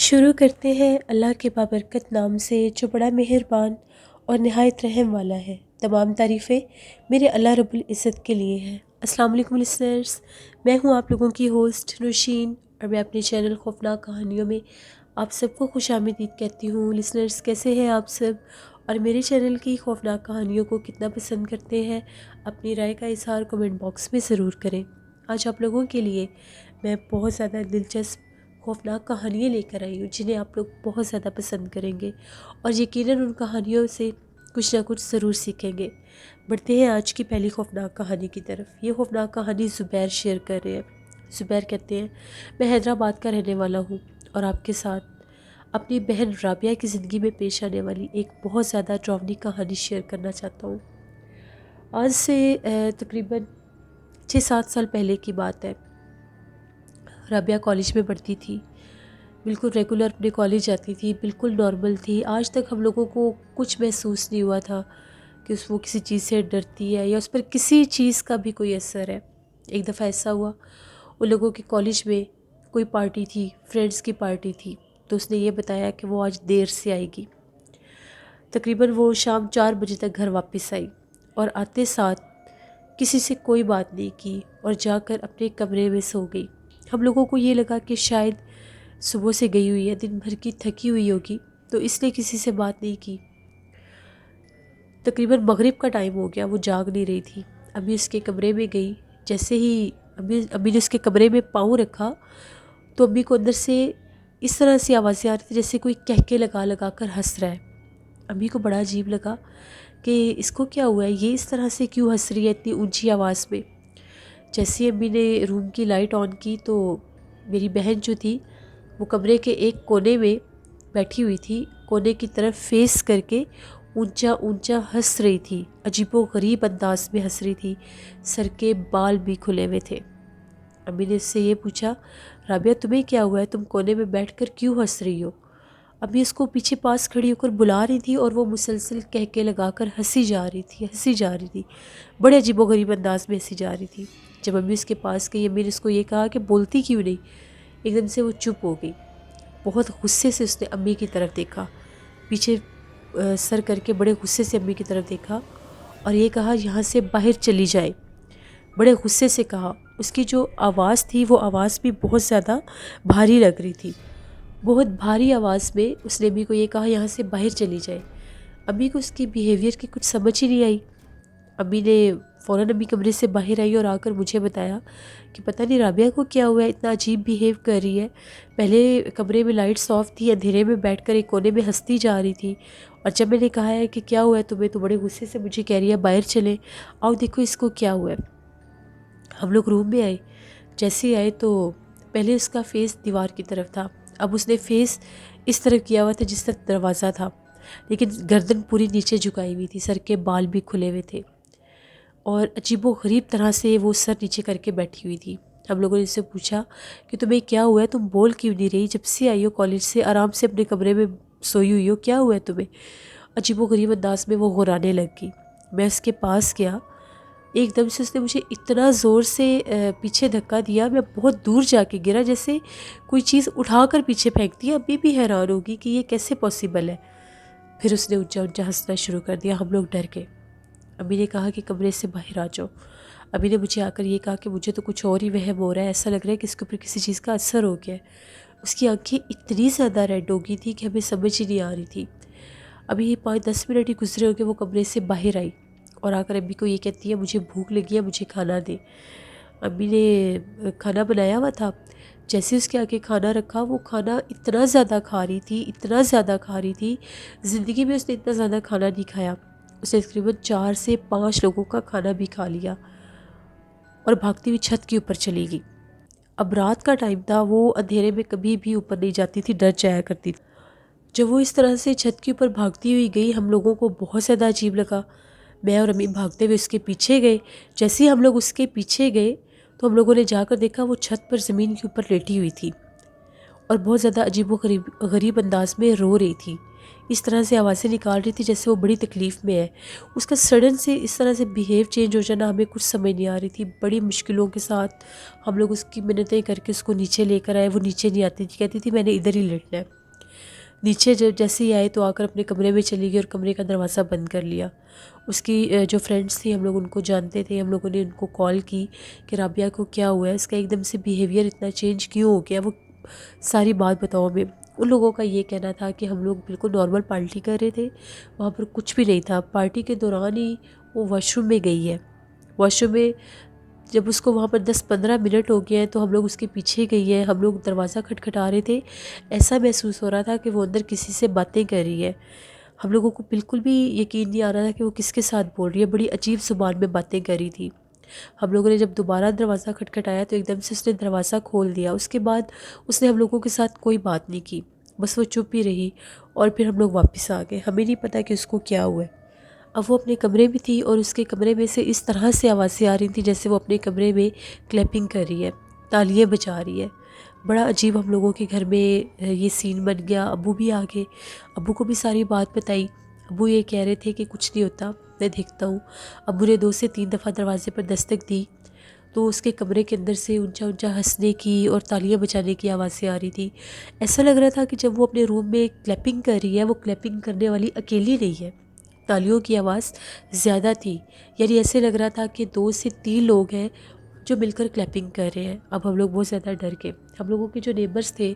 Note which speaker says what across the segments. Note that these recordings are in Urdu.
Speaker 1: شروع کرتے ہیں اللہ کے بابرکت نام سے جو بڑا مہربان اور نہایت رحم والا ہے۔ تمام تعریفیں میرے اللہ رب العزت کے لیے ہیں۔ السلام علیکم لسنرز، میں ہوں آپ لوگوں کی ہوسٹ نوشین، اور میں اپنے چینل خوفناک کہانیوں میں آپ سب کو خوش آمدید کہتی ہوں۔ لسنرز کیسے ہیں آپ سب، اور میرے چینل کی خوفناک کہانیوں کو کتنا پسند کرتے ہیں؟ اپنی رائے کا اظہار کمنٹ باکس میں ضرور کریں۔ آج آپ لوگوں کے لیے میں بہت زیادہ دلچسپ خوفناک کہانیاں لے کر آئی ہوں جنہیں آپ لوگ بہت زیادہ پسند کریں گے، اور یقیناً ان کہانیوں سے کچھ نہ کچھ ضرور سیکھیں گے۔ بڑھتے ہیں آج کی پہلی خوفناک کہانی کی طرف۔ یہ خوفناک کہانی زبیر شیئر کر رہے ہیں۔ زبیر کہتے ہیں، میں حیدرآباد کا رہنے والا ہوں اور آپ کے ساتھ اپنی بہن رابعہ کی زندگی میں پیش آنے والی ایک بہت زیادہ ڈراؤنی کہانی شیئر کرنا چاہتا ہوں۔ آج سے تقریباً 6-7 سال پہلے کی بات ہے۔ رابعہ کالج میں پڑھتی تھی، بالکل ریگولر اپنے کالج جاتی تھی، بالکل نارمل تھی۔ آج تک ہم لوگوں کو کچھ محسوس نہیں ہوا تھا کہ وہ کسی چیز سے ڈرتی ہے یا اس پر کسی چیز کا بھی کوئی اثر ہے۔ ایک دفعہ ایسا ہوا، ان لوگوں کے کالج میں کوئی پارٹی تھی، فرینڈز کی پارٹی تھی، تو اس نے یہ بتایا کہ وہ آج دیر سے آئے گی۔ تقریباً وہ شام 4 بجے تک گھر واپس آئی اور آتے ساتھ کسی سے کوئی بات نہیں کی اور جا کر اپنے کمرے میں سو گئی۔ ہم لوگوں کو یہ لگا کہ شاید صبح سے گئی ہوئی ہے، دن بھر کی تھکی ہوئی ہوگی، تو اس لیے کسی سے بات نہیں کی۔ تقریباً مغرب کا ٹائم ہو گیا، وہ جاگ نہیں رہی تھی۔ امی اس کے کمرے میں گئی، جیسے ہی امی نے اس کے کمرے میں پاؤں رکھا تو امی کو اندر سے اس طرح سے آوازیں آ رہی تھی جیسے کوئی کہکے لگا لگا کر ہنس رہا ہے۔ امی کو بڑا عجیب لگا کہ اس کو کیا ہوا ہے، یہ اس طرح سے کیوں ہنس رہی ہے اتنی اونچی آواز میں۔ جیسے امی نے روم کی لائٹ آن کی تو میری بہن جو تھی وہ کمرے کے ایک کونے میں بیٹھی ہوئی تھی، کونے کی طرف فیس کر کے اونچا اونچا ہنس رہی تھی، عجیب و غریب انداز میں ہنس رہی تھی، سر کے بال بھی کھلے ہوئے تھے۔ امی نے اس سے یہ پوچھا، رابعہ تمہیں کیا ہوا ہے، تم کونے میں بیٹھ کر کیوں ہنس رہی ہو؟ امی اس کو پیچھے پاس کھڑی ہو کر بلا رہی تھی اور وہ مسلسل کہکے لگا کر ہنسی جا رہی تھی، بڑے عجیب و غریب انداز میں ہنسی جا رہی تھی۔ جب امی اس کے پاس گئی، امی نے اس کو یہ کہا کہ بولتی کیوں نہیں؟ ایک دم سے وہ چپ ہو گئی۔ بہت غصے سے اس نے امی کی طرف دیکھا، پیچھے سر کر کے بڑے غصے سے امی کی طرف دیکھا اور یہ کہا، یہاں سے باہر چلی جائے۔ بڑے غصے سے کہا۔ اس کی جو آواز تھی وہ آواز بھی بہت زیادہ بھاری لگ رہی تھی۔ بہت بھاری آواز میں اس نے امی کو یہ کہا، یہاں سے باہر چلی جائے۔ امی کو اس کی بیہیویئر کی کچھ سمجھ ہی نہیں آئی۔ امی نے فوراً امی کمرے سے باہر آئی اور آ کر مجھے بتایا کہ پتہ نہیں رابعہ کو کیا ہوا ہے، اتنا عجیب بیہیو کر رہی ہے۔ پہلے کمرے میں لائٹس آف تھی، اندھیرے میں بیٹھ کر ایک کونے میں ہنستی جا رہی تھی، اور جب میں نے کہا ہے کہ کیا ہوا ہے تمہیں، تو بڑے غصے سے مجھے کہہ رہی ہے باہر چلیں، آؤ دیکھو اس کو کیا ہوا ہے۔ ہم لوگ روم میں آئے، جیسے ہی آئے تو پہلے اس کا فیس دیوار کی طرف تھا، اب اس نے فیس اس طرف کیا ہوا تھا جس طرف دروازہ تھا، لیکن گردن پوری نیچے جھکائی ہوئی تھی، سر کے بال بھی کھلے ہوئے تھے اور عجیب و غریب طرح سے وہ سر نیچے کر کے بیٹھی ہوئی تھی۔ ہم لوگوں نے اس سے پوچھا کہ تمہیں کیا ہوا ہے، تم بول کیوں نہیں رہی، جب سے آئی ہو کالج سے آرام سے اپنے کمرے میں سوئی ہوئی ہو، کیا ہوا ہے تمہیں؟ عجیب و غریب انداز میں وہ غرانے لگ گئی۔ میں اس کے پاس گیا، ایک دم سے اس نے مجھے اتنا زور سے پیچھے دھکا دیا، میں بہت دور جا کے گرا، جیسے کوئی چیز اٹھا کر پیچھے پھینک دیا۔ ابھی بھی حیران ہوگی کہ یہ کیسے پاسبل ہے۔ پھر اس نے اونچا اونچا ہنسنا شروع کر دیا۔ ہم لوگ ڈر گئے۔ امی نے کہا کہ کمرے سے باہر آ جاؤ۔ امی نے مجھے آ کر یہ کہا کہ مجھے تو کچھ اور ہی وہم ہو رہا ہے، ایسا لگ رہا ہے کہ اس کے اوپر کسی چیز کا اثر ہو گیا ہے۔ اس کی آنکھیں اتنی زیادہ ریڈ ہو گئی تھی کہ ہمیں سمجھ ہی نہیں آ رہی تھی۔ ابھی 5-10 منٹ ہی گزرے ہو کے وہ کمرے سے باہر آئی اور آ کر امی کو یہ کہتی ہے، مجھے بھوک لگی ہے، مجھے کھانا دے۔ امی نے کھانا بنایا ہوا تھا، جیسے اس کے آگے کھانا رکھا، وہ کھانا اتنا زیادہ کھا رہی تھی، زندگی میں اس نے اتنا زیادہ کھانا نہیں کھایا۔ اس نے تقریباً 4 سے 5 لوگوں کا کھانا بھی کھا لیا اور بھاگتی ہوئی چھت کے اوپر چلی گئی۔ اب رات کا ٹائم تھا، وہ اندھیرے میں کبھی بھی اوپر نہیں جاتی تھی، ڈر جایا کرتی تھی۔ جب وہ اس طرح سے چھت کے اوپر بھاگتی ہوئی گئی، ہم لوگوں کو بہت زیادہ عجیب لگا۔ میں اور امی بھاگتے ہوئے اس کے پیچھے گئے۔ جیسے ہی ہم لوگ اس کے پیچھے گئے تو ہم لوگوں نے جا کر دیکھا وہ چھت پر زمین کے اوپر لیٹی ہوئی تھی اور بہت زیادہ عجیب و غریب انداز میں رو رہی تھی، اس طرح سے آوازیں نکال رہی تھی جیسے وہ بڑی تکلیف میں ہے۔ اس کا سڈن سے اس طرح سے بیہیو چینج ہو جانا ہمیں کچھ سمجھ نہیں آ رہی تھی۔ بڑی مشکلوں کے ساتھ ہم لوگ اس کی منتیں کر کے اس کو نیچے لے کر آئے، وہ نیچے نہیں آتی تھی، کہتی تھی میں نے ادھر ہی لیٹنا ہے۔ نیچے جب جیسے ہی آئے تو آ کر اپنے کمرے میں چلی گئی اور کمرے کا دروازہ بند کر لیا۔ اس کی جو فرینڈس تھی، ہم لوگ ان کو جانتے تھے، ہم لوگوں نے ان کو کال کی کہ رابعہ کو کیا ہوا ہے، اس کا ایک دم سے بیہیویئر اتنا چینج کیوں ہو گیا، وہ ساری بات بتاؤ ہمیں۔ ان لوگوں کا یہ کہنا تھا کہ ہم لوگ بالکل نارمل پارٹی کر رہے تھے، وہاں پر کچھ بھی نہیں تھا، پارٹی کے دوران ہی وہ واش روم میں گئی ہے۔ واش روم میں جب اس کو وہاں پر 10-15 منٹ ہو گئے ہیں تو ہم لوگ اس کے پیچھے گئی ہیں، ہم لوگ دروازہ کھٹکھٹا رہے تھے، ایسا محسوس ہو رہا تھا کہ وہ اندر کسی سے باتیں کر رہی ہے۔ ہم لوگوں کو بالکل بھی یقین نہیں آ رہا تھا کہ وہ کس کے ساتھ بول رہی ہے، بڑی عجیب زبان میں باتیں کر رہی تھی۔ ہم لوگوں نے جب دوبارہ دروازہ کھٹکھٹایا تو ایک دم سے اس نے دروازہ کھول دیا، اس کے بعد اس نے ہم لوگوں کے ساتھ کوئی بات نہیں کی، بس وہ چپ ہی رہی اور پھر ہم لوگ واپس آ گئے۔ ہمیں نہیں پتہ کہ اس کو کیا ہوا ہے۔ اب وہ اپنے کمرے میں تھی اور اس کے کمرے میں سے اس طرح سے آوازیں آ رہی تھیں جیسے وہ اپنے کمرے میں کلیپنگ کر رہی ہے، تالیاں بجا رہی ہے۔ بڑا عجیب ہم لوگوں کے گھر میں یہ سین بن گیا۔ ابو بھی آ گئے، ابو کو بھی ساری بات بتائی۔ ابو یہ کہہ رہے تھے کہ کچھ نہیں ہوتا، میں دیکھتا ہوں۔ ابو نے 2 سے 3 دفعہ دروازے پر دستک دی تو اس کے کمرے کے اندر سے اونچا اونچا ہنسنے کی اور تالیاں بجانے کی آوازیں آ رہی تھی۔ ایسا لگ رہا تھا کہ جب وہ اپنے روم میں کلیپنگ کر رہی ہے، وہ کلیپنگ کرنے والی اکیلی نہیں ہے، تالیوں کی آواز زیادہ تھی، یعنی ایسے لگ رہا تھا کہ 2 سے 3 لوگ ہیں جو مل کر کلیپنگ کر رہے ہیں۔ اب ہم لوگ بہت زیادہ ڈر گئے۔ ہم لوگوں کے جو نیبرز تھے،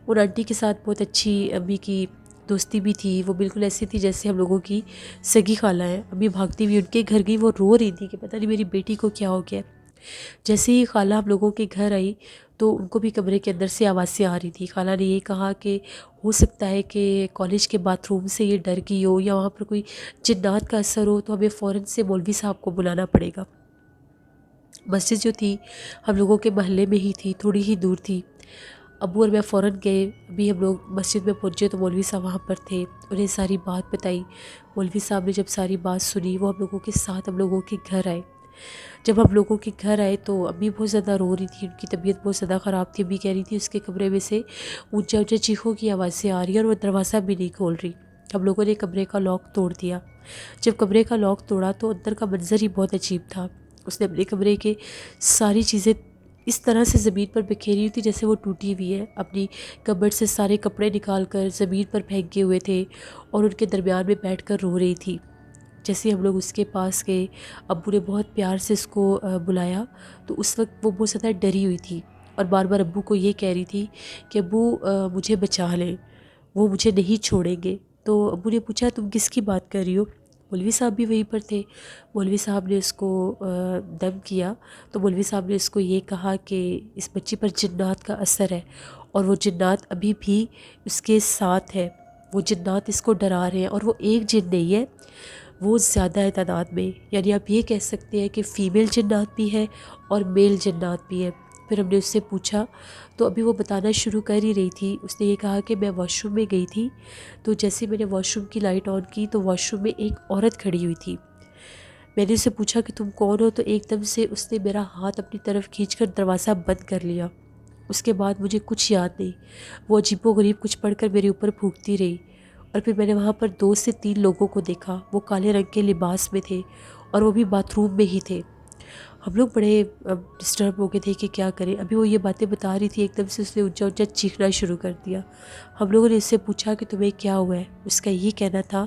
Speaker 1: ان آنٹی کے ساتھ بہت اچھی امی کی دوستی بھی تھی، وہ بالکل ایسی تھی جیسے ہم لوگوں کی سگی خالہ ہیں۔ امی بھاگتی ہوئی ان کے گھر گئی، وہ رو رہی تھی کہ پتہ نہیں میری بیٹی کو کیا ہو گیا۔ جیسے ہی خالہ ہم لوگوں کے گھر آئی تو ان کو بھی کمرے کے اندر سے آوازیں آ رہی تھی۔ خالہ نے یہ کہا کہ ہو سکتا ہے کہ کالج کے باتھ روم سے یہ ڈر گئی ہو یا وہاں پر کوئی جنات کا اثر ہو، تو ہمیں فوراً سے مولوی صاحب کو بلانا پڑے گا۔ مسجد جو تھی ہم لوگوں کے محلے میں ہی تھی، تھوڑی ہی دور تھی۔ ابو اور میں فوراً گئے، ابھی ہم لوگ مسجد میں پہنچے تو مولوی صاحب وہاں پر تھے، انہیں ساری بات بتائی۔ مولوی صاحب نے جب ساری بات سنی، وہ ہم لوگوں کے ساتھ ہم لوگوں کے گھر آئے۔ جب ہم لوگوں کے گھر آئے تو امی بہت زیادہ رو رہی تھی، ان کی طبیعت بہت زیادہ خراب تھی۔ امی کہہ رہی تھی اس کے کمرے میں سے اونچا اونچا چیخوں کی آوازیں آ رہی ہیں اور وہ دروازہ بھی نہیں کھول رہی۔ ہم لوگوں نے کمرے کا لاک توڑ دیا۔ جب کمرے کا لاک توڑا تو اندر کا منظر ہی بہت عجیب تھا۔ اس نے اپنے کمرے کے ساری چیزیں اس طرح سے زمین پر بکھیری ہوئی تھی جیسے وہ ٹوٹی ہوئی ہے، اپنی کبرڈ سے سارے کپڑے نکال کر زمین پر پھینکے ہوئے تھے اور ان کے درمیان میں بیٹھ کر رو رہی تھی۔ جیسے ہم لوگ اس کے پاس گئے، ابو نے بہت پیار سے اس کو بلایا تو اس وقت وہ بہت زیادہ ڈری ہوئی تھی اور بار بار ابو کو یہ کہہ رہی تھی کہ ابو مجھے بچا لیں، وہ مجھے نہیں چھوڑیں گے۔ تو ابو نے پوچھا تم کس کی بات کر رہی ہو؟ مولوی صاحب بھی وہیں پر تھے۔ مولوی صاحب نے اس کو دم کیا تو مولوی صاحب نے اس کو یہ کہا کہ اس بچی پر جنات کا اثر ہے اور وہ جنات ابھی بھی اس کے ساتھ ہے، وہ جنات اس کو ڈرا رہے ہیں اور وہ ایک جن نہیں ہے، وہ زیادہ ہے تعداد میں، یعنی آپ یہ کہہ سکتے ہیں کہ فیمیل جنات بھی ہے اور میل جنات بھی ہے۔ پھر ہم نے اس سے پوچھا تو ابھی وہ بتانا شروع کر ہی رہی تھی۔ اس نے یہ کہا کہ میں واش روم میں گئی تھی تو جیسے میں نے واش روم کی لائٹ آن کی تو واش روم میں ایک عورت کھڑی ہوئی تھی۔ میں نے اسے پوچھا کہ تم کون ہو، تو ایک دم سے اس نے میرا ہاتھ اپنی طرف کھینچ کر دروازہ بند کر لیا۔ اس کے بعد مجھے کچھ یاد نہیں، وہ عجیب و غریب کچھ پڑھ کر میرے اوپر پھونکتی رہی اور پھر میں نے وہاں پر 2 سے 3 لوگوں کو دیکھا، وہ کالے رنگ کے لباس میں تھے اور وہ بھی باتھ روم میں ہی تھے۔ ہم لوگ بڑے ڈسٹرب ہو گئے تھے کہ کیا کریں۔ ابھی وہ یہ باتیں بتا رہی تھی، ایک دم سے اس نے اونچا اونچا چیخنا شروع کر دیا۔ ہم لوگوں نے اس سے پوچھا کہ تمہیں کیا ہوا ہے؟ اس کا یہ کہنا تھا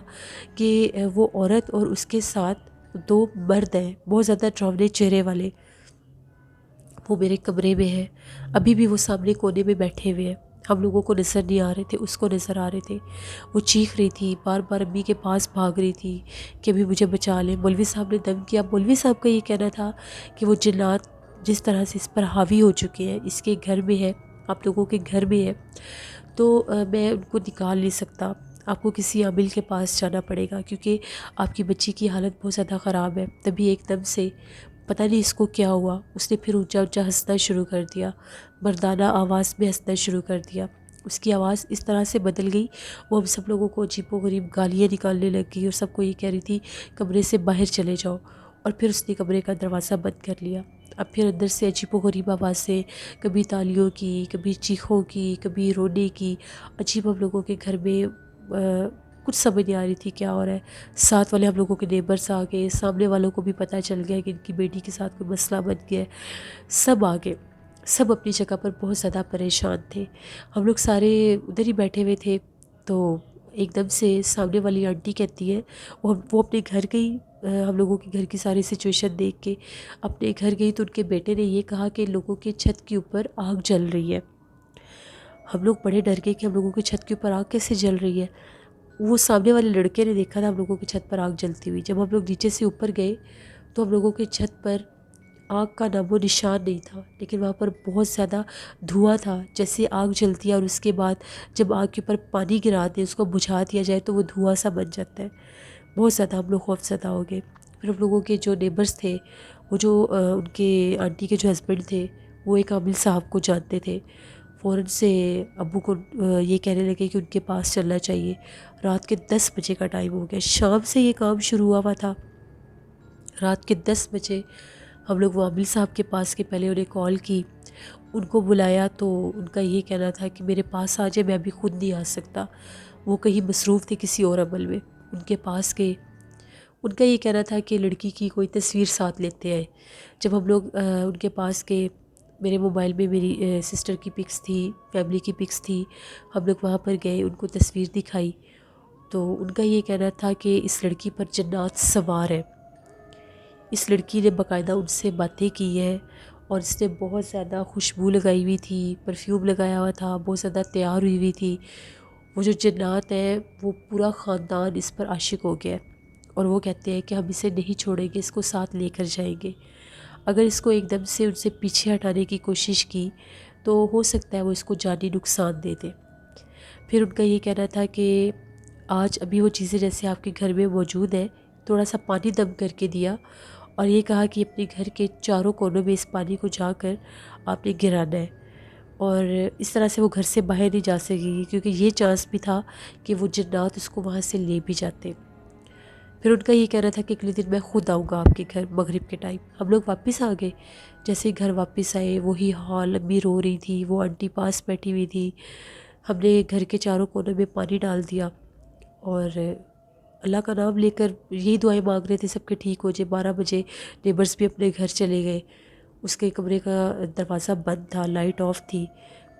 Speaker 1: کہ وہ عورت اور اس کے ساتھ 2 مرد ہیں، بہت زیادہ ڈراؤنے چہرے والے، وہ میرے کمرے میں ہے، ابھی بھی وہ سامنے کونے میں بیٹھے ہوئے ہیں۔ ہم لوگوں کو نظر نہیں آ رہے تھے، اس کو نظر آ رہے تھے۔ وہ چیخ رہی تھی، بار بار امی کے پاس بھاگ رہی تھی کہ ابھی مجھے بچا لیں۔ مولوی صاحب نے دم کیا۔ مولوی صاحب کا یہ کہنا تھا کہ وہ جنات جس طرح سے اس پر حاوی ہو چکے ہیں، اس کے گھر میں ہے، آپ لوگوں کے گھر میں ہے، تو میں ان کو نکال نہیں سکتا، آپ کو کسی عامل کے پاس جانا پڑے گا کیونکہ آپ کی بچی کی حالت بہت زیادہ خراب ہے۔ تبھی ایک دم سے پتہ نہیں اس کو کیا ہوا، اس نے پھر اونچا اونچا ہنسنا شروع کر دیا، مردانہ آواز میں ہنسنا شروع کر دیا۔ اس کی آواز اس طرح سے بدل گئی، وہ ہم سب لوگوں کو عجیب و غریب گالیاں نکالنے لگ گئی اور سب کو یہ کہہ رہی تھی کمرے سے باہر چلے جاؤ، اور پھر اس نے کمرے کا دروازہ بند کر لیا۔ اب پھر اندر سے عجیب و غریب آوازیں، کبھی تالیوں کی، کبھی چیخوں کی، کبھی رونے کی، عجیب ہم لوگوں کے گھر میں کچھ سمجھ نہیں آ رہی تھی کیا ہو رہا ہے۔ ساتھ والے ہم لوگوں کے نیبرس آ گئے، سامنے والوں کو بھی پتہ چل گیا کہ ان کی بیٹی کے ساتھ کوئی مسئلہ بن گیا ہے، سب آ گئے، سب اپنی جگہ پر بہت زیادہ پریشان تھے۔ ہم لوگ سارے ادھر ہی بیٹھے ہوئے تھے تو ایک دم سے سامنے والی آنٹی کہتی ہے، وہ اپنے گھر گئی، ہم لوگوں کے گھر کی ساری سچویشن دیکھ کے اپنے گھر گئی تو ان کے بیٹے نے یہ کہا کہ لوگوں کے چھت کے اوپر آگ جل رہی ہے۔ ہم لوگ بڑے ڈر گئے کہ ہم لوگوں کی چھت کے اوپر آگ کیسے جل رہی ہے۔ وہ سامنے والے لڑکے نے دیکھا تھا ہم لوگوں کی چھت پر آگ جلتی ہوئی۔ جب ہم لوگ نیچے سے اوپر گئے تو ہم لوگوں کی چھت پر آگ کا نام و نشان نہیں تھا، لیکن وہاں پر بہت زیادہ دھواں تھا، جیسے آگ جلتی ہے اور اس کے بعد جب آگ کے اوپر پانی گرا دیں، اس کو بجھا دیا جائے تو وہ دھواں سا بن جاتا ہے۔ بہت زیادہ ہم لوگ خوف زدہ ہو گئے۔ پھر ہم لوگوں کے جو نیبرز تھے، وہ جو ان کے آنٹی کے جو ہسبینڈ تھے، وہ ایک عامل صاحب کو جانتے تھے، فوراً سے ابو کو یہ کہنے لگے کہ ان کے پاس چلنا چاہیے۔ رات کے 10 بجے کا ٹائم ہو گیا، شام سے یہ کام شروع ہوا تھا۔ رات کے 10 بجے ہم لوگ وہ عامل صاحب کے پاس کے پہلے انہیں کال کی، ان کو بلایا تو ان کا یہ کہنا تھا کہ میرے پاس آ جائے، میں ابھی خود نہیں آ سکتا۔ وہ کہیں مصروف تھے کسی اور عمل میں۔ ان کے پاس گئے، ان کا یہ کہنا تھا کہ لڑکی کی کوئی تصویر ساتھ لیتے ہیں۔ جب ہم لوگ ان کے پاس گئے، میرے موبائل میں میری سسٹر کی پکس تھی، فیملی کی پکس تھی، ہم لوگ وہاں پر گئے، ان کو تصویر دکھائی تو ان کا یہ کہنا تھا کہ اس لڑکی پر جنات سوار ہیں۔ اس لڑکی نے باقاعدہ ان سے باتیں کی ہیں اور اس نے بہت زیادہ خوشبو لگائی ہوئی تھی، پرفیوم لگایا ہوا تھا، بہت زیادہ تیار ہوئی ہوئی تھی۔ وہ جو جنات ہیں وہ پورا خاندان اس پر عاشق ہو گیا ہے اور وہ کہتے ہیں کہ ہم اسے نہیں چھوڑیں گے، اس کو ساتھ لے کر جائیں گے۔ اگر اس کو ایک دم سے ان سے پیچھے ہٹانے کی کوشش کی تو ہو سکتا ہے وہ اس کو جانی نقصان دے دے۔ پھر ان کا یہ کہنا تھا کہ آج ابھی وہ چیزیں جیسے آپ کے گھر میں موجود ہیں، تھوڑا سا پانی دم کر کے دیا اور یہ کہا کہ اپنے گھر کے چاروں کونوں میں اس پانی کو جا کر آپ نے گرانا ہے، اور اس طرح سے وہ گھر سے باہر نہیں جا سکے گی کیونکہ یہ چانس بھی تھا کہ وہ جنات اس کو وہاں سے لے بھی جاتے۔ پھر ان کا یہ کہنا تھا کہ اگلے دن میں خود آؤں گا آپ کے گھر مغرب کے ٹائم۔ ہم لوگ واپس آ گئے، جیسے ہی گھر واپس آئے وہی حال، امی رو رہی تھی، وہ آنٹی پاس بیٹھی ہوئی تھی۔ ہم نے گھر کے چاروں کونوں میں پانی ڈال دیا اور اللہ کا نام لے کر یہی دعائیں مانگ رہے تھے سب کے ٹھیک ہو جائے۔ 12 بجے نیبرز بھی اپنے گھر چلے گئے، اس کے کمرے کا دروازہ بند تھا، لائٹ آف تھی،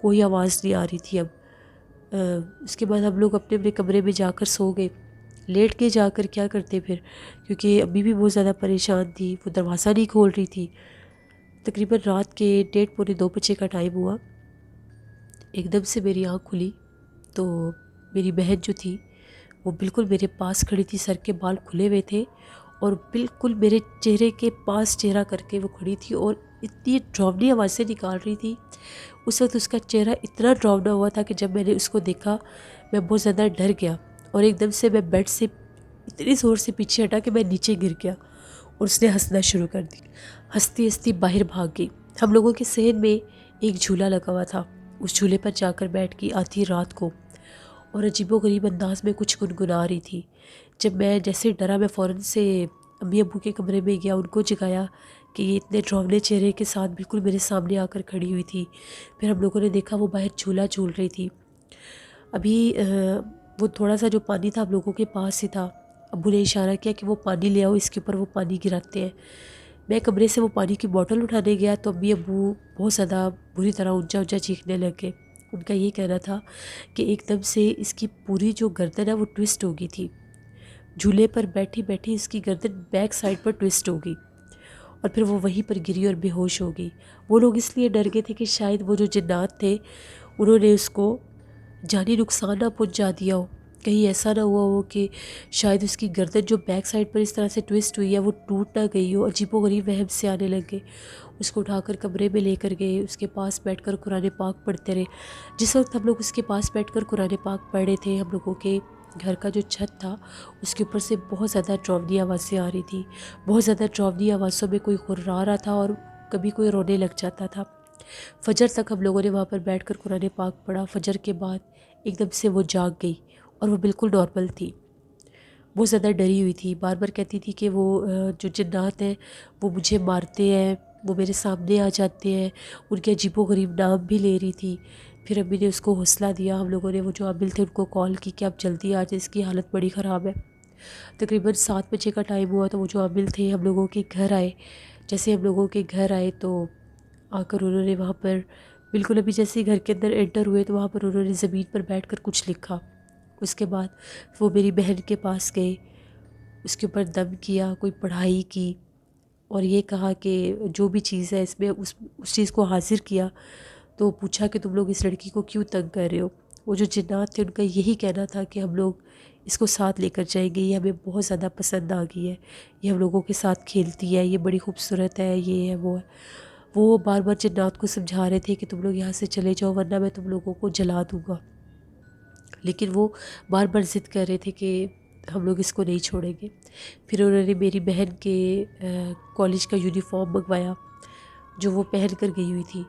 Speaker 1: کوئی آواز نہیں آ رہی تھی۔ اب اس کے بعد ہم لوگ اپنے اپنے کمرے میں جا کر سو گئے۔ لیٹ کے جا کر کیا کرتے پھر، کیونکہ امی بھی بہت زیادہ پریشان تھی، وہ دروازہ نہیں کھول رہی تھی۔ تقریباً رات کے 1:30 پونے 2 بجے کا ٹائم ہوا، ایک دم سے میری آنکھ کھلی تو میری بہن جو تھی وہ بالکل میرے پاس کھڑی تھی، سر کے بال کھلے ہوئے تھے اور بالکل میرے چہرے کے پاس چہرہ کر کے وہ کھڑی تھی اور اتنی ڈراؤنی آوازیں نکال رہی تھی۔ اس وقت اس کا چہرہ اتنا ڈراؤنا ہوا تھا کہ جب میں نے اس کو دیکھا میں بہت زیادہ ڈر گیا اور ایک دم سے میں بیڈ سے اتنی زور سے پیچھے ہٹا کہ میں نیچے گر گیا اور اس نے ہنسنا شروع کر دی۔ ہنستی ہنستی باہر بھاگ گئی۔ ہم لوگوں کے صحن میں ایک جھولا لگا ہوا تھا، اس جھولے پر جا کر بیٹھ گئی آدھی رات کو اور عجیب و غریب انداز میں کچھ گنگنا رہی تھی۔ جب میں جیسے ڈرا میں فوراً سے امی ابو کے کمرے میں گیا، ان کو جگایا کہ یہ اتنے ڈراؤنے چہرے کے ساتھ بالکل میرے سامنے آ کر کھڑی ہوئی تھی۔ پھر ہم لوگوں نے دیکھا وہ باہر جھولا جھول رہی تھی۔ ابھی وہ تھوڑا سا جو پانی تھا ہم لوگوں کے پاس ہی تھا، ابو نے اشارہ کیا کہ وہ پانی لے آؤ، اس کے اوپر وہ پانی گراتے ہیں۔ میں کمرے سے وہ پانی کی بوٹل اٹھانے گیا تو امی ابو بہت زیادہ بری طرح اونچا اونچا چیخنے لگے۔ ان کا یہ کہنا تھا کہ ایک دم سے اس کی پوری جو گردن ہے وہ ٹوسٹ ہو گئی تھی، جھولے پر بیٹھی بیٹھی اس کی گردن بیک سائڈ پر ٹوسٹ ہو گئی اور پھر وہ وہیں پر گری اور بے ہوش ہو گئی۔ وہ لوگ اس لیے ڈر گئے تھے کہ شاید وہ جو جنات تھے انہوں نے اس کو جانی نقصان نہ پہنچا دیا ہو، کہیں ایسا نہ ہوا ہو کہ شاید اس کی گردن جو بیک سائڈ پر اس طرح سے ٹوسٹ ہوئی ہے وہ ٹوٹ نہ گئی ہو۔ عجیب و غریب وہم سے آنے لگے۔ اس کو اٹھا کر کمرے میں لے کر گئے، اس کے پاس بیٹھ کر قرآن پاک پڑھتے رہے۔ جس وقت ہم لوگ اس کے پاس بیٹھ کر قرآن پاک پڑھ رہے تھے، ہم لوگوں کے گھر کا جو چھت تھا اس کے اوپر سے بہت زیادہ ڈراؤنی آوازیں آ رہی تھی۔ بہت زیادہ ڈراؤنی آوازوں میں کوئی غرا رہا تھا اور کبھی کوئی رونے لگ جاتا تھا۔ فجر تک ہم لوگوں نے وہاں پر بیٹھ کر قرآن پاک پڑھا۔ فجر کے بعد ایک دم سے وہ جاگ گئی اور وہ بالکل نارمل تھی، بہت زیادہ ڈری ہوئی تھی، بار بار کہتی تھی کہ وہ جو جنات ہیں وہ مجھے مارتے ہیں، وہ میرے سامنے آ جاتے ہیں، ان کے عجیب و غریب نام بھی لے رہی تھی۔ پھر امی نے اس کو حوصلہ دیا، ہم لوگوں نے وہ جو عامل تھے ان کو کال کی کہ آپ جلدی آ جائیں، اس کی حالت بڑی خراب ہے۔ تقریباً 7 بجے کا ٹائم ہوا تو وہ جو عامل تھے ہم لوگوں کے گھر آئے۔ جیسے ہم لوگوں کے گھر آئے تو آ کر انہوں نے وہاں پر بالکل ابھی جیسے گھر کے اندر انٹر ہوئے تو وہاں پر انہوں نے زمین پر بیٹھ کر کچھ لکھا اس کے بعد وہ میری بہن کے پاس گئے، اس کے اوپر دم کیا، کوئی پڑھائی کی، اور یہ کہا کہ جو بھی چیز ہے اس میں اس چیز کو حاضر کیا، تو پوچھا کہ تم لوگ اس لڑکی کو کیوں تنگ کر رہے ہو؟ وہ جو جنات تھے ان کا یہی کہنا تھا کہ ہم لوگ اس کو ساتھ لے کر جائیں گے، یہ ہمیں بہت زیادہ پسند آ گئی ہے، یہ ہم لوگوں کے ساتھ کھیلتی ہے، یہ بڑی خوبصورت ہے، یہ ہے وہ ہے۔ وہ بار بار جنات کو سمجھا رہے تھے کہ تم لوگ یہاں سے چلے جاؤ ورنہ میں تم لوگوں کو جلا دوں گا، لیکن وہ بار بار ضد کر رہے تھے کہ ہم لوگ اس کو نہیں چھوڑیں گے۔ پھر انہوں نے میری بہن کے کالج کا یونیفارم منگوایا جو وہ پہن کر گئی ہوئی تھی۔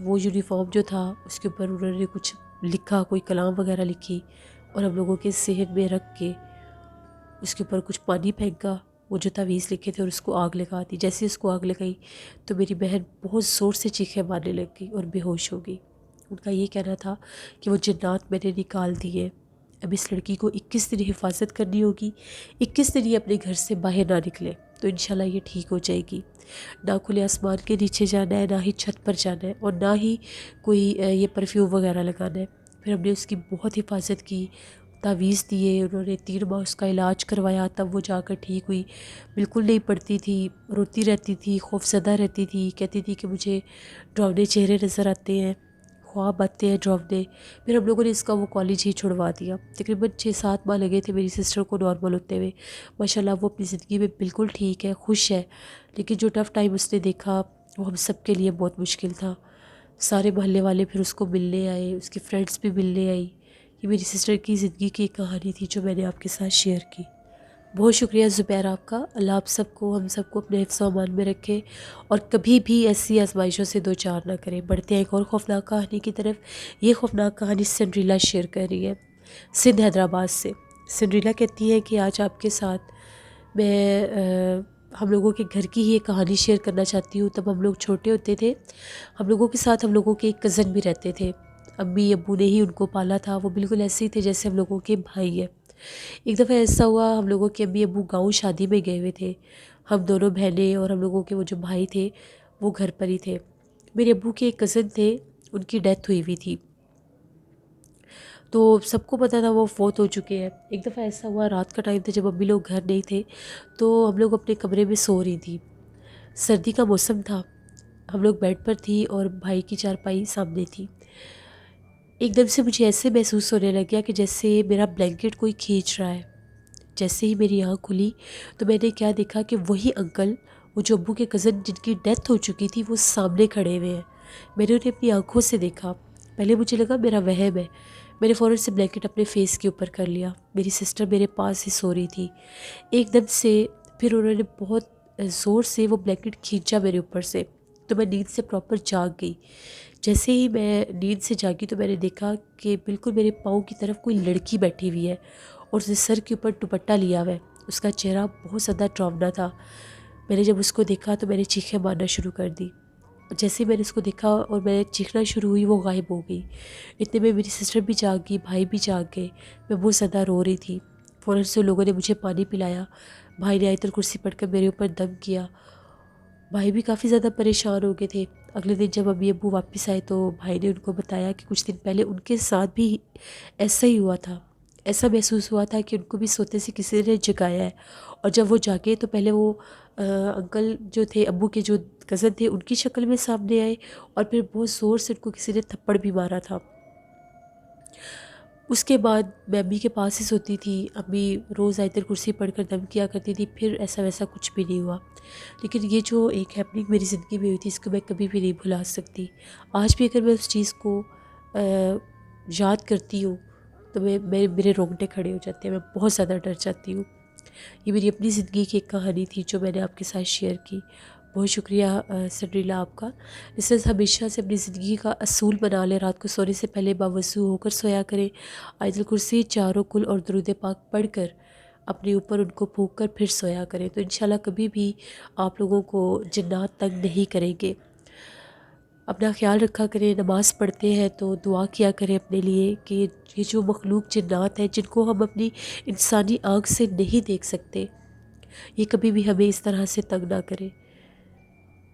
Speaker 1: وہ یونیفارم جو تھا اس کے اوپر انہوں نے کچھ لکھا، کوئی کلام وغیرہ لکھی، اور ہم لوگوں کے صحن میں رکھ کے اس کے اوپر کچھ پانی پھینکا، وہ جو تعویذ لکھے تھے، اور اس کو آگ لگا دی۔ جیسے اس کو آگ لگائی تو میری بہن بہت زور سے چیخیں مارنے لگ گئی اور بے ہوش ہو گئی۔ ان کا یہ کہنا تھا کہ وہ جنات میں نے نکال دیے، اب اس لڑکی کو 21 دن حفاظت کرنی ہوگی، 21 دن یہ اپنے گھر سے باہر نہ نکلے تو انشاءاللہ یہ ٹھیک ہو جائے گی۔ نہ کھلے آسمان کے نیچے جانا ہے، نہ ہی چھت پر جانا ہے، اور نہ ہی کوئی یہ پرفیوم وغیرہ لگانا ہے۔ پھر ہم نے اس کی بہت حفاظت کی، تعویذ دیے، انہوں نے 3 ماہ اس کا علاج کروایا، تب وہ جا کر ٹھیک ہوئی۔ بالکل نہیں پڑتی تھی، روتی رہتی تھی، خوف زدہ رہتی تھی، کہتی تھی کہ مجھے ڈراؤنے چہرے نظر آتے ہیں، خواب آتے ہیں ڈراؤنے۔ پھر ہم لوگوں نے اس کا وہ کالج ہی چھڑوا دیا۔ تقریباً 6-7 ماہ لگے تھے میری سسٹر کو نارمل ہوتے ہوئے۔ ماشاءاللہ وہ اپنی زندگی میں بالکل ٹھیک ہے، خوش ہے، لیکن جو ٹف ٹائم اس نے دیکھا وہ ہم سب کے لیے بہت مشکل تھا۔ سارے محلے والے پھر اس کو ملنے آئے، اس کی فرینڈس بھی ملنے آئی۔ یہ میری سسٹر کی زندگی کی ایک کہانی تھی جو میں نے آپ کے ساتھ شیئر کی۔ بہت شکریہ زبیر آپ کا، اللہ آپ سب کو، ہم سب کو اپنے حفظ و امان میں رکھے، اور کبھی بھی ایسی آزمائشوں سے دوچار نہ کریں۔ بڑھتے ہیں ایک اور خوفناک کہانی کی طرف۔ یہ خوفناک کہانی سنڈریلا شیئر کر رہی ہے سندھ حیدرآباد سے۔ سنڈریلا کہتی ہے کہ آج آپ کے ساتھ میں ہم لوگوں کے گھر کی ہی ایک کہانی شیئر کرنا چاہتی ہوں۔ تب ہم لوگ چھوٹے ہوتے تھے، ہم لوگوں کے ساتھ ہم لوگوں کے ایک کزن بھی رہتے تھے، امی ابو نے ہی ان کو پالا تھا، وہ بالکل ایسے ہی تھے جیسے ہم لوگوں کے بھائی ہیں۔ ایک دفعہ ایسا ہوا، ہم لوگوں کے امی ابو گاؤں شادی میں گئے ہوئے تھے، ہم دونوں بہنیں اور ہم لوگوں کے وہ جو بھائی تھے وہ گھر پر ہی تھے۔ میرے ابو کے ایک کزن تھے، ان کی ڈیتھ ہوئی ہوئی تھی، تو سب کو پتہ تھا وہ فوت ہو چکے ہیں۔ ایک دفعہ ایسا ہوا، رات کا ٹائم تھا، جب امی لوگ گھر نہیں تھے تو ہم لوگ اپنے کمرے میں سو رہی تھی، سردی کا موسم تھا، ہم لوگ بیڈ پر تھی اور بھائی کی چارپائی سامنے تھی۔ ایک دم سے مجھے ایسے محسوس ہونے لگ گیا کہ جیسے میرا بلینکٹ کوئی کھینچ رہا ہے۔ جیسے ہی میری آنکھ کھلی تو میں نے کیا دیکھا کہ وہی انکل، وہ جو ابو کے کزن جن کی ڈیتھ ہو چکی تھی، وہ سامنے کھڑے ہوئے ہیں۔ میں نے انہیں اپنی آنکھوں سے دیکھا، پہلے مجھے لگا میرا وہم ہے، میں نے فوراً سے بلینکٹ اپنے فیس کے اوپر کر لیا۔ میری سسٹر میرے پاس ہی سو رہی تھی۔ ایک دم سے پھر انہوں نے بہت زور سے وہ بلینکٹ کھینچا میرے اوپر سے، تو میں نیند سے پراپر جاگ گئی۔ جیسے ہی میں نیند سے جاگی تو میں نے دیکھا کہ بالکل میرے پاؤں کی طرف کوئی لڑکی بیٹھی ہوئی ہے، اور اس نے سر کے اوپر دوپٹہ لیا ہوا ہے، اس کا چہرہ بہت زیادہ ڈراؤنا تھا۔ میں نے جب اس کو دیکھا تو میں نے چیخیں مارنا شروع کر دی۔ جیسے ہی میں نے اس کو دیکھا اور میں چیخنا شروع ہوئی، وہ غائب ہو گئی۔ اتنے میں میری سسٹر بھی جاگ گئی، بھائی بھی جاگ گئے، میں بہت زیادہ رو رہی تھی۔ فوراً سے لوگوں نے مجھے پانی پلایا، بھائی نے آیت الکرسی پڑھ کر میرے اوپر دم کیا۔ بھائی بھی کافی زیادہ پریشان ہو گئے تھے۔ اگلے دن جب امی ابو واپس آئے تو بھائی نے ان کو بتایا کہ کچھ دن پہلے ان کے ساتھ بھی ایسا ہی ہوا تھا، ایسا محسوس ہوا تھا کہ ان کو بھی سوتے سے کسی نے جگایا ہے، اور جب وہ جاگے تو پہلے وہ انکل جو تھے، ابو کے جو کزن تھے، ان کی شکل میں سامنے آئے، اور پھر بہت زور سے ان کو کسی نے تھپڑ بھی مارا تھا۔ اس کے بعد میں امی کے پاس ہی سوتی تھی، امی روز آیت الکرسی پڑھ کر دم کیا کرتی تھی، پھر ایسا ویسا کچھ بھی نہیں ہوا۔ لیکن یہ جو ایک ہیپننگ میری زندگی میں ہوئی تھی، اس کو میں کبھی بھی نہیں بھلا سکتی۔ آج بھی اگر میں اس چیز کو یاد کرتی ہوں تو میرے رونگٹے کھڑے ہو جاتے ہیں، میں بہت زیادہ ڈر جاتی ہوں۔ یہ میری اپنی زندگی کی ایک کہانی تھی جو میں نے آپ کے ساتھ شیئر کی۔ بہت شکریہ سنڈریلا آپ کا۔ اس طرح ہمیشہ سے اپنی زندگی کا اصول بنا لیں، رات کو سونے سے پہلے باوضو ہو کر سویا کریں، آیت الکرسی، چاروں کل اور درود پاک پڑھ کر اپنے اوپر ان کو پھونک کر پھر سویا کریں، تو انشاءاللہ کبھی بھی آپ لوگوں کو جنات تنگ نہیں کریں گے۔ اپنا خیال رکھا کریں، نماز پڑھتے ہیں تو دعا کیا کریں اپنے لیے کہ یہ جو مخلوق جنات ہیں جن کو ہم اپنی انسانی آنکھ سے نہیں دیکھ سکتے، یہ کبھی بھی ہمیں اس طرح سے تنگ نہ کریں۔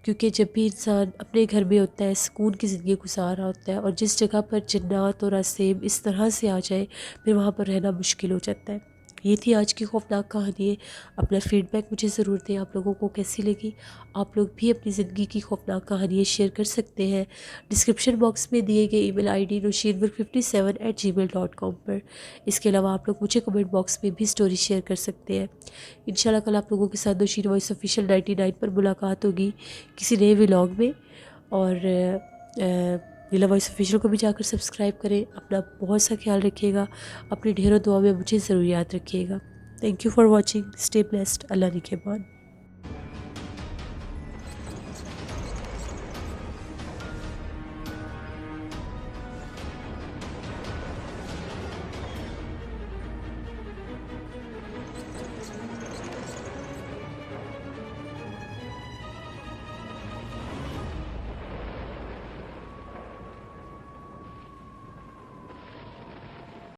Speaker 1: کیونکہ جب بھی انسان اپنے گھر میں ہوتا ہے سکون کی زندگی گزار رہا ہوتا ہے اور جس جگہ پر جنات اور عذاب اس طرح سے آ جائے پھر وہاں پر رہنا مشکل ہو جاتا ہے۔ یہ تھی آج کی خوفناک کہانی ہے۔ اپنا فیڈ بیک مجھے ضرور دیں، آپ لوگوں کو کیسی لگی۔ آپ لوگ بھی اپنی زندگی کی خوفناک کہانیاں شیئر کر سکتے ہیں ڈسکرپشن باکس میں دیے گئے ای میل آئی ڈی nusheerburg57@gmail.com پر۔ اس کے علاوہ آپ لوگ مجھے کمنٹ باکس میں بھی سٹوری شیئر کر سکتے ہیں۔ انشاءاللہ کل آپ لوگوں کے ساتھ نوشین وائس آفیشیل 99 پر ملاقات ہوگی کسی نئے ولاگ میں، اور نیلا وائس آفیشیل کو بھی جا کر سبسکرائب کریں۔ اپنا بہت سا خیال رکھیے گا، اپنی ڈھیروں دعا میں مجھے ضرور یاد رکھیے گا۔ Thank you for watching, stay blessed, اللہ نگہبان۔